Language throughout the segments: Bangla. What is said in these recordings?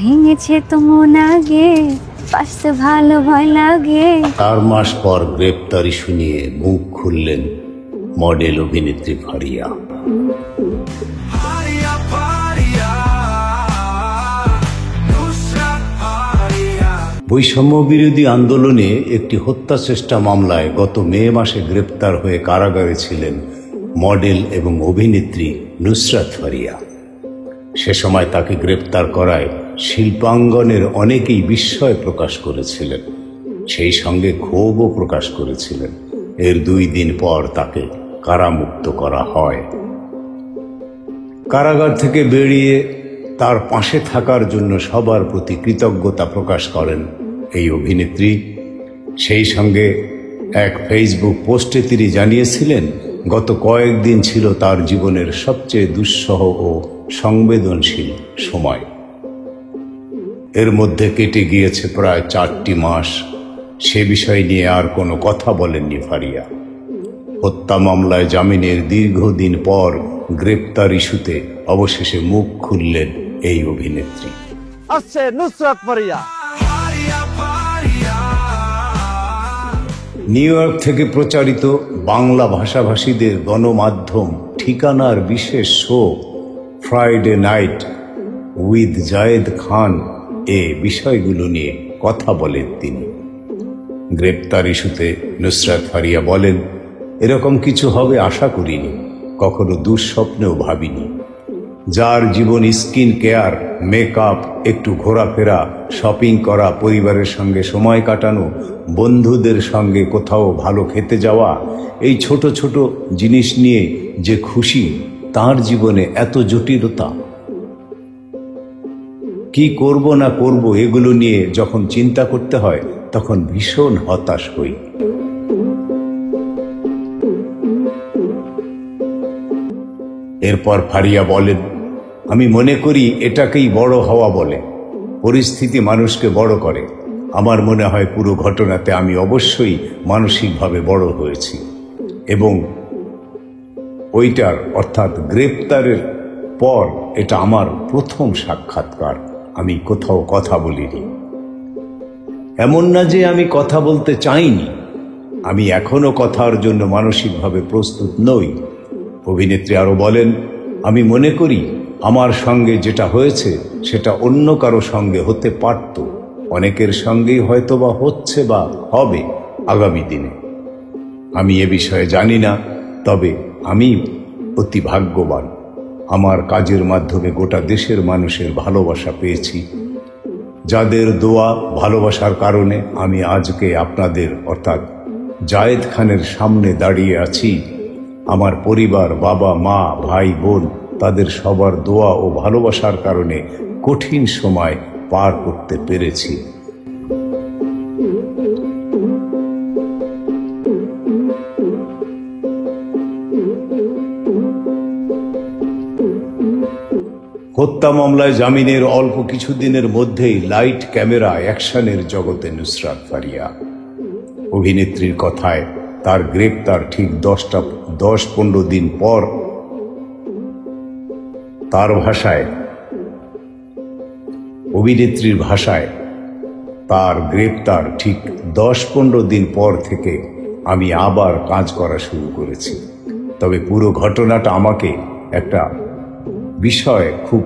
ভেঙেছে তো মন আগে, বাঁচতে ভালো ভয় লাগে। 4 মাস পর গ্রেপ্তারি শুনিয়ে মুখ খুললেন মডেল অভিনেত্রী ফারিয়া। বৈষম্য বিরোধী আন্দোলনে একটি হত্যা চেষ্টা মামলায় গত মে মাসে গ্রেপ্তার হয়ে কারাগারে ছিলেন মডেল এবং অভিনেত্রী নুসরাত ফারিয়া। সে সময় তাকে গ্রেপ্তার করায় শিল্পাঙ্গনের অনেকেই বিস্ময় প্রকাশ করেছিলেন, সেই সঙ্গে ক্ষোভও প্রকাশ করেছিলেন। এর 2 দিন পর তাকে কারামুক্ত করা হয়। কারাগার থেকে বেরিয়ে তার পাশে থাকার জন্য সবার প্রতি কৃতজ্ঞতা প্রকাশ করেন এই অভিনেত্রী। সেই সঙ্গে এক ফেসবুক পোস্টে তিনি জানিয়েছিলেন, গত কয়েকদিন ছিল তার জীবনের সবচেয়ে দুঃসহ ও সংবেদনশীল সময়। এর মধ্যে কেটে গিয়েছে প্রায় 4টি মাস। সে বিষয় নিয়ে আর কোনো কথা বলেননি ফারিয়া। হত্যা মামলায় জামিনের দীর্ঘদিন পর গ্রেপ্তার ইস্যুতে অবশেষে মুখ খুললেন এই অভিনেত্রী। আসছে নুসরাত ফারিয়া। নিউ ইয়র্ক থেকে প্রচারিত বাংলা ভাষাভাষীদের গণমাধ্যম ঠিকানার বিশেষ show Friday night with Zayed Khan এ বিষয়গুলো নিয়ে কথা বলেন তিনি। গ্রেপ্তার ইস্যুতে নুসরাত ফারিয়া বলেন, এরকম কিছু হবে আশা করিনি, কখনো দুঃস্বপ্নেও ভাবিনি। যার জীবন স্কিন কেয়ার, মেকআপ, একটু ঘোরাফেরা, শপিং করা, পরিবারের সঙ্গে সময় কাটানো, বন্ধুদের সঙ্গে কোথাও ভালো খেতে যাওয়া, এই ছোট ছোট জিনিস নিয়ে যে খুশি, তার জীবনে এত জটিলতা। কি করব না করব এগুলো নিয়ে যখন চিন্তা করতে হয় তখন ভীষণ হতাশ হই। এরপর ফারিয়া বলেন, আমি মনে করি এটাকেই বড় হওয়া বলে। পরিস্থিতি মানুষকে বড় করে। আমার মনে হয় পুরো ঘটনাতে আমি অবশ্যই মানসিকভাবে বড় হয়েছি এবং ওইটার অর্থাৎ গ্রেপ্তারের পর এটা আমার প্রথম সাক্ষাৎকার। আমি কোথাও কথা বলিনি। এমন না যে আমি কথা বলতে চাইনি, আমি এখনো কথার জন্য মানসিকভাবে প্রস্তুত নই। অভিনেত্রী আরো বলেন, আমি মনে করি আমার সঙ্গে যেটা হয়েছে সেটা অন্য কারো সঙ্গে হতে পারত, অনেকের সঙ্গেই হয়তো বা হচ্ছে বা হবে আগামী দিনে। আমি এ বিষয়ে জানি না, তবে আমি অতি ভাগ্যবান। আমার কাজের মাধ্যমে গোটা দেশের মানুষের ভালোবাসা পেয়েছি, যাদের দোয়া ভালোবাসার কারণে আমি আজকে আপনাদের অর্থাৎ জায়েদ খানের সামনে দাঁড়িয়ে আছি। আমার পরিবার, বাবা মা, ভাই বোন, তাদের সবার দোয়া ও ভালোবাসার কারণে কঠিন সময় পার করতে পেরেছি। হত্যা মামলায় জামিনের অল্প কিছুদিনের মধ্যেই লাইট ক্যামেরা অ্যাকশনের জগতে নুসরাত ফারিয়া। অভিনেত্রীর কথায় তার গ্রেপ্তার ঠিক 10-15 দিন পর। তার ভাষায়, অভিনেত্রীর ভাষায়, তার গ্রেপ্তার ঠিক 10-15 দিন পর থেকে আমি আবার কাজ করা শুরু করেছি। তবে পুরো ঘটনাটা আমাকে একটা বিষয় খুব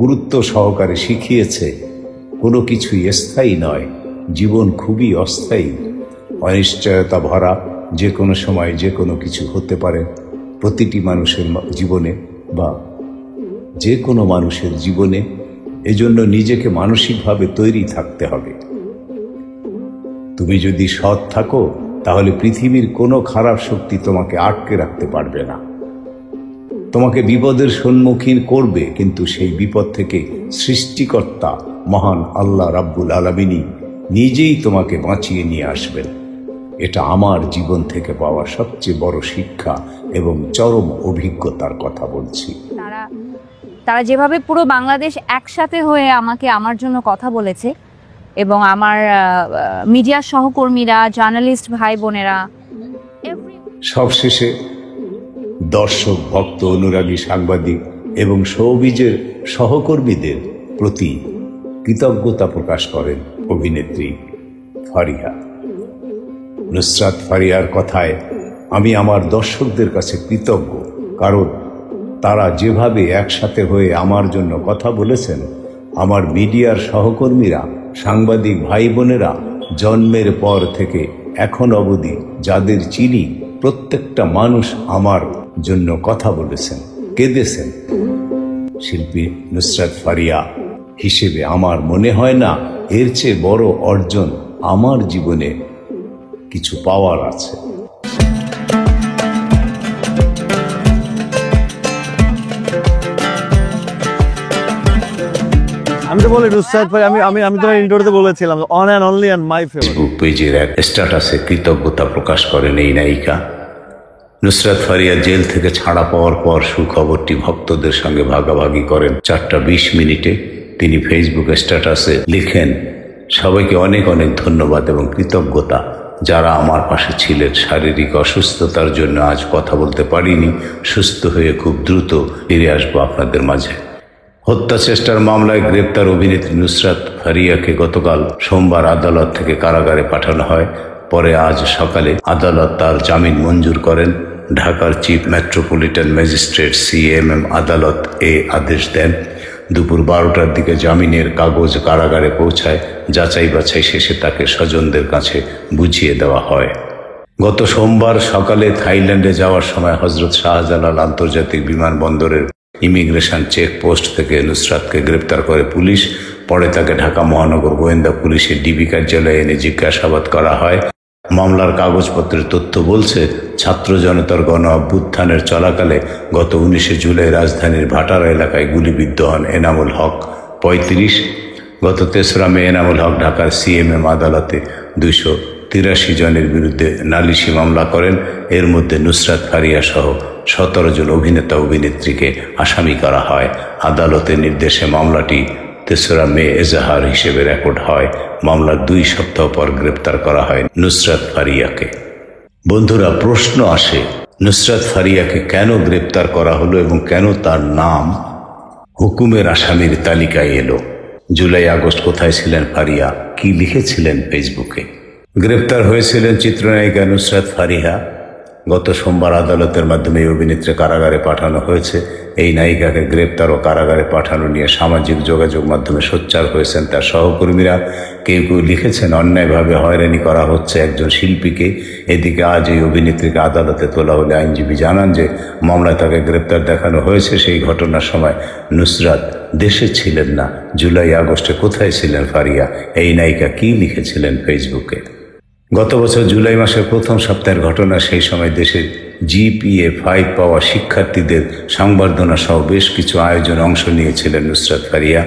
গুরুত্ব সহকারে শিখিয়েছে, কোনো কিছুই স্থায়ী নয়, জীবন খুবই অস্থায়ী, অনিশ্চয়তা ভরা, যে কোনো সময় যে কোনো কিছু হতে পারে প্রতিটি মানুষের জীবনে বা যে কোনো মানুষের জীবনে। এজন্য নিজেকে মানসিকভাবে তৈরি থাকতে হবে। তুমি যদি সৎ থাকো তাহলে পৃথিবীর কোনো খারাপ শক্তি তোমাকে আটকে রাখতে পারবে না। তোমাকে বিপদের সম্মুখীন করবে, কিন্তু সেই বিপদ থেকে সৃষ্টিকর্তা মহান আল্লাহ রাব্বুল আলামিনই নিজেই তোমাকে বাঁচিয়ে নিয়ে আসবেন। এটা আমার জীবন থেকে পাওয়া সবচেয়ে বড় শিক্ষা এবং চরম অভিজ্ঞতার কথা বলছি। তারা যেভাবে পুরো বাংলাদেশ একসাথে হয়ে আমাকে আমার জন্য কথা বলেছে এবং আমার মিডিয়া সহকর্মীরা, জার্নালিস্ট ভাই বোনেরা, সবশেষে দর্শক, ভক্ত, অনুরাগী, সাংবাদিক এবং শোবিজের সহকর্মীদের প্রতি কৃতজ্ঞতা প্রকাশ করেন অভিনেত্রী ফারিয়া। নুসরাত ফারিয়ার কথায় আমি আমার দর্শকদের কাছে কৃতজ্ঞ, কারণ তারা যেভাবে একসাথে হয়ে আমার জন্য কথা বলেছেন। আমার মিডিয়ার সহকর্মীরা, সাংবাদিক ভাই বোনেরা জন্মের পর থেকে এখন অবধি যাদের চিনি, প্রত্যেকটা মানুষ আমার জন্য কথা বলেছেন, কেঁদেছেন। শিল্পী নুসরাত ফারিয়া হিসেবে আমার মনে হয় না এর চেয়ে বড় অর্জন আমার জীবনে কিছু পাওয়ার আছে। আমি তো বলি নুসরাত ভাই, আমি আমি আমি তোমার ইন্টারভিউতে বলেছিলাম on and only and my favourite. Facebook পেজের এক স্ট্যাটাসে কৃতজ্ঞতা প্রকাশ করেন এই নায়িকা। নুসরাত ফারিয়া জেল থেকে ছাড়া পাওয়ার পর সুখবরটি ভক্তদের সঙ্গে ভাগাভাগি করেন 4:20 তিনি ফেসবুক স্ট্যাটাসে লিখেন, সবাইকে অনেক অনেক ধন্যবাদ এবং কৃতজ্ঞতা যারা আমার পাশে ছিলেন। শারীরিক অসুস্থতার জন্য আজ কথা বলতে পারিনি, সুস্থ হয়ে খুব দ্রুত ফিরে আসবো আপনাদের মাঝে। হত্যা চেষ্টার মামলায় গ্রেপ্তার অভিনেত্রী নুসরাত ফারিয়াকে গতকাল সোমবার আদালত থেকে কারাগারে পাঠানো হয়। পরে আজ সকালে আদালত তার জামিন মঞ্জুর করেন। ঢাকার চিফ মেট্রোপলিটন ম্যাজিস্ট্রেট CMM আদালত আদেশ দেন। দুপুর 12টার দিকে জামিনের কাগজ কারাগারে পৌঁছায়। যাচাই বাছাই শেষে তাকে স্বজনদের কাছে বুঝিয়ে দেওয়া হয়। গত সোমবার সকালে থাইল্যান্ডে যাওয়ার সময় হজরত শাহজালাল আন্তর্জাতিক বিমানবন্দরের ইমিগ্রেশন চেকপোস্ট থেকে নুসরাতকে গ্রেপ্তার করে পুলিশ। পরে তাকে ঢাকা মহানগর গোয়েন্দা পুলিশের ডিবি কার্যালয়ে এনে জিজ্ঞাসাবাদ করা হয়। মামলার কাগজপত্রের তথ্য বলছে, ছাত্র জনতার গণ অভ্যুত্থানের চলাকালে গত 19 জুলাই রাজধানীর ভাটারা এলাকায় গুলিবিদ্ধ হন এনামুল হক 35। গত 3রা মে এনামুল হক ঢাকার CMM আদালতে 283 জনের বিরুদ্ধে নালিশি মামলা করেন। এর মধ্যে নুসরাত ফারিয়া সহ 17 জন অভিনেতা অভিনেত্রীকে আসামি করা হয়। আদালতের নির্দেশে মামলাটি 3রা মে এজাহার হিসেবে রেকর্ড হয়। মামলার 2 সপ্তাহ পর গ্রেপ্তার করা হয় নুসরাত ফারিয়াকে। বন্ধুরা, প্রশ্ন আসে, নুসরাত ফারিয়াকে কেন গ্রেপ্তার করা হলো এবং কেন তার নাম হুকুমের আসামির তালিকায় এলো? জুলাই আগস্ট কোথায় ছিলেন ফারিয়া? কি লিখেছিলেন ফেসবুকে? গ্রেপ্তার হয়েছিলেন চিত্রনায়িকা নুসরাত ফারিয়া। গত সোমবার আদালতের মাধ্যমে এই অভিনেত্রী কারাগারে পাঠানো হয়েছে। এই নায়িকাকে গ্রেপ্তার ও কারাগারে পাঠানো নিয়ে সামাজিক যোগাযোগ মাধ্যমে সোচ্চার হয়েছেন তার সহকর্মীরা। কেউ কেউ লিখেছেন, অন্যায়ভাবে হয়রানি করা হচ্ছে একজন শিল্পীকে। এদিকে আজ এই অভিনেত্রীকে আদালতে তোলা হলে আইনজীবী জানান যে মামলায় তাকে গ্রেপ্তার দেখানো হয়েছে। সেই ঘটনার সময় নুসরাত দেশে ছিলেন না। জুলাই আগস্টে কোথায় ছিলেন ফারিয়া? এই নায়িকা কি লিখেছিলেন ফেসবুকে? গত বছর জুলাই মাসের প্রথম সপ্তাহের ঘটনা। সেই সময় দেশের GPA 5 পাওয়া শিক্ষার্থীদের সংবর্ধনা সহ বেশ কিছু আয়োজনে অংশ নিয়েছিলেন নুসরাত ফারিয়া।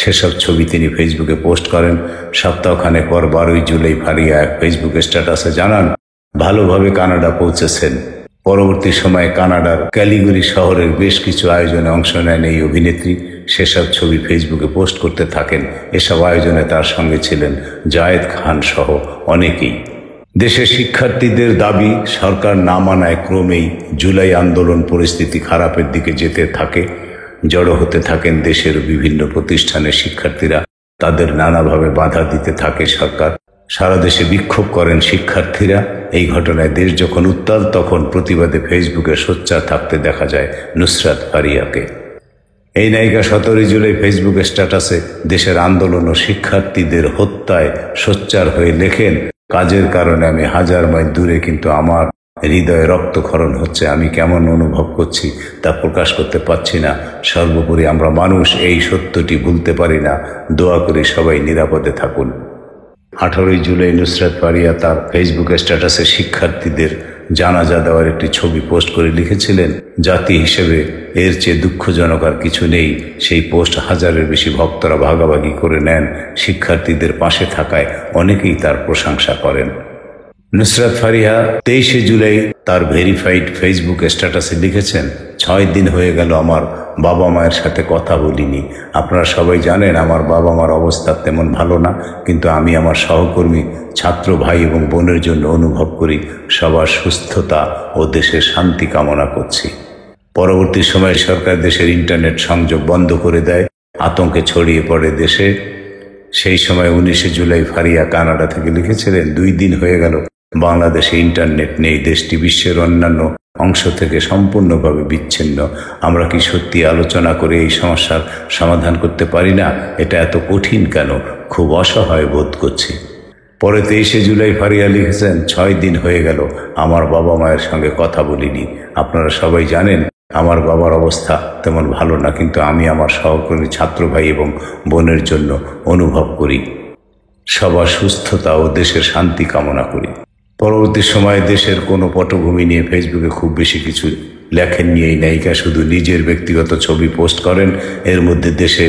সেসব ছবি তিনি ফেসবুকে পোস্ট করেন। সপ্তাহখানেক পর 12ই জুলাই ফারিয়া এক ফেসবুক স্ট্যাটাসে জানান, ভালোভাবে কানাডা পৌঁছেছেন। পরবর্তী সময়ে কানাডার ক্যালিগরি শহরের বেশ কিছু আয়োজনে অংশ নেন এই অভিনেত্রী। সেসব ছবি ফেসবুকে পোস্ট করতে থাকেন। এসব আয়োজনে তার সঙ্গে ছিলেন জায়েদ খান সহ অনেকেই। দেশের শিক্ষার্থীদের দাবি সরকার না মানায় ক্রমেই জুলাই আন্দোলন পরিস্থিতি খারাপের দিকে যেতে থাকে। জড়ো হতে থাকেন দেশের বিভিন্ন প্রতিষ্ঠানের শিক্ষার্থীরা। তাদের নানাভাবে বাধা দিতে থাকে সরকার। সারা দেশে বিক্ষোভ করেন শিক্ষার্থীরা। এই ঘটনায় দেশ যখন উত্তাল, তখন প্রতিবাদে ফেসবুকে সোচ্চার থাকতে দেখা যায় নুসরাত ফারিয়াকে। এই নায়িকা 17 জুলাই ফেসবুক স্ট্যাটাসে দেশের আন্দোলন ও শিক্ষার্থীদের হত্যায় সোচ্চার হয়ে লেখেন, কাজের কারণে আমি 1000 মাইল দূরে, কিন্তু আমার হৃদয়ে রক্তক্ষরণ হচ্ছে। আমি কেমন অনুভব করছি তা প্রকাশ করতে পারছি না। সর্বোপরি আমরা মানুষ, এই সত্যটি ভুলতে পারি না। দোয়া করি সবাই নিরাপদে থাকুন। 18 জুলাই নুসরাত ফারিয়া তার ফেসবুক স্ট্যাটাসে শিক্ষার্থীদের জানাজা দেওয়ার একটি ছবি পোস্ট করে লিখেছিলেন, জাতি হিসেবে এর চেয়ে দুঃখজনক আর কিছু নেই। সেই পোস্ট 1000-এর বেশি ভক্তরা ভাগাভাগি করে নেন। শিক্ষার্থীদের পাশে থাকায় অনেকেই তার প্রশংসা করেন। নুসরাত ফারিয়া 23 জুলাই তার ভেরিফাইড ফেসবুক স্ট্যাটাসে লিখেছেন, 6 দিন হয়ে গেল আমার বাবা মায়ের সাথে কথা বলিনি। আপনারা সবাই জানেন আমার বাবা মার অবস্থা তেমন ভালো না, কিন্তু আমি আমার সহকর্মী, ছাত্র ভাই এবং বোনের জন্য অনুভব করি সবার সুস্থতা ও দেশের শান্তি কামনা করছি। পরবর্তী সময়ে সরকার দেশের ইন্টারনেট সংযোগ বন্ধ করে দেয়। আতঙ্কে ছড়িয়ে পড়ে দেশে। সেই সময় 19শে জুলাই ফারিয়া কানাডা থেকে লিখেছিলেন, 2 দিন হয়ে গেল বাংলাদেশে ইন্টারনেট নেই, দেশটি বিশ্বের অন্যান্য অংশ থেকে সম্পূর্ণভাবে বিচ্ছিন্ন। আমরা কি সত্যি আলোচনা করে এই সমস্যার সমাধান করতে পারি না? এটা এত কঠিন কেন? খুব অসহায় বোধ করছি। পরে 23শে জুলাই ফারিয়া লিখেছেন, 6 দিন হয়ে গেল আমার বাবা মায়ের সঙ্গে কথা বলিনি। আপনারা সবাই জানেন আমার বাবার অবস্থা তেমন ভালো না, কিন্তু আমি আমার সহকর্মী ছাত্র ভাই এবং বোনের জন্য অনুভব করি, সবার সুস্থতা ও দেশের শান্তি কামনা করি। পরবর্তী সময়ে দেশের কোনো পটভূমি নিয়ে ফেসবুকে খুব বেশি কিছু লেখেননি এই নায়িকা, শুধু নিজের ব্যক্তিগত ছবি পোস্ট করেন। এর মধ্যে দেশে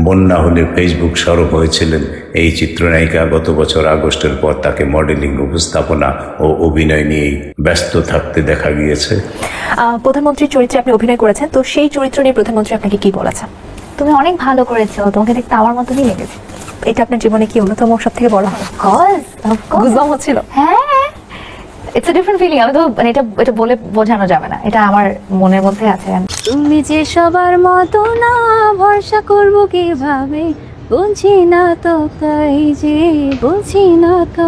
বন্যা হলে ফেসবুক সরব হয়েছিলেন এই চিত্রনায়িকা। গত বছর আগস্টের পর তাকে মডেলিং, উপস্থাপনা ও অভিনয় নিয়েই ব্যস্ত থাকতে দেখা গিয়েছে। প্রধানমন্ত্রীর চরিত্রে আপনি অভিনয় করেছেন, তো সেই চরিত্র নিয়ে প্রধানমন্ত্রী আপনাকে কি বলেছেন? তুমি অনেক ভালো করেছো, তোমাকে দেখতে আমার মতনই লেগেছে। এটা আপনার জীবনে কি অন্যতম সব থেকে বড় হয়? গুজবাম হচ্ছিল। হ্যাঁ, ইটস আ ডিফারেন্ট ফিলিং। আমি তো মানে এটা বলে বোঝানো যাবে না, এটা আমার মনের মধ্যে আছে। তুমি যে সবার মতো না, ভরসা করব কিভাবে, বুঝি না তো, তাই যে বুঝি না তো।